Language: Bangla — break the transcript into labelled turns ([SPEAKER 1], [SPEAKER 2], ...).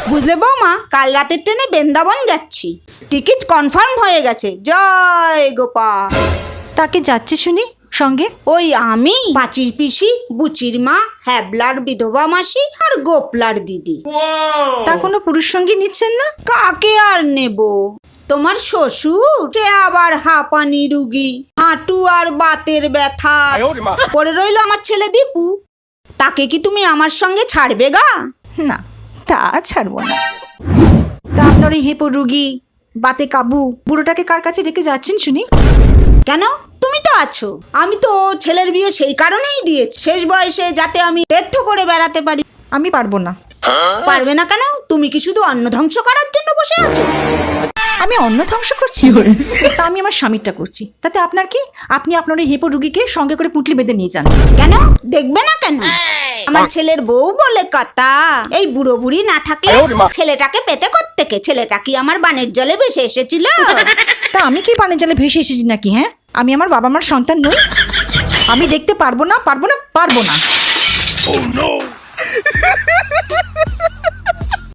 [SPEAKER 1] বুঝলে বৌমা, কাল রাতের ট্রেনে বৃন্দাবন যাচ্ছি, টিকিট কনফার্ম হয়ে গেছে। জয় গোপাল।
[SPEAKER 2] তাকে যাচ্ছে শুনি সঙ্গে?
[SPEAKER 1] ওই আমি, পাঁচির পিসি, বুচির মা, হ্যাবলার বিধবা মাসি আর গোপলার দিদি।
[SPEAKER 2] তা কোনো পুরুষ সঙ্গী নিচ্ছেন না?
[SPEAKER 1] কাকে আর নেব? তোমার শ্বশুর, সে আবার হাঁপানি রুগী, হাঁটু আর বাতের ব্যথা পড়ে রইল আমার ছেলে দীপু। তাকে কি তুমি আমার সঙ্গে ছাড়বে গা?
[SPEAKER 2] না, তা ছাড়বো না। তা আপনার এই হেপো রুগী, বাতে কাবু বুড়োটাকে কার কাছে রেখে যাচ্ছেন শুনি?
[SPEAKER 1] কেন, তুমি তো আছো। আমি তো ছেলের বিয়ে সেই কারণেই দিয়েছি, শেষ বয়সে যাতে আমি তীর্থ করে বেড়াতে পারি।
[SPEAKER 2] আমি পারবো না।
[SPEAKER 1] পারবে না কেন? তুমি কি শুধু অন্ন ধ্বংস করার জন্য বসে আছো?
[SPEAKER 2] আমি অন্ন ধ্বংস করছি? তা আমি আমার স্বামীরটা করছি, তাতে আপনার কি? আপনি আপনার এই হেপো রুগীকে সঙ্গে করে পুঁটলি বেঁধে নিয়ে যান।
[SPEAKER 1] কেন দেখবে না কেন? আমার ছেলের বউ বলে কথা। এই বুড়ো বুড়ি না থাকলে ছেলেটাকে পেতে কোত্থেকে? ছেলেটা কি আমার বানের জলে ভেসে এসেছিল?
[SPEAKER 2] তা আমি কি পানের জলে ভেসে এসেছি নাকি? হ্যাঁ, আমি আমার বাবা মার সন্তান নই? আমি দেখতে পারবো না, পারবো না, পারবো না।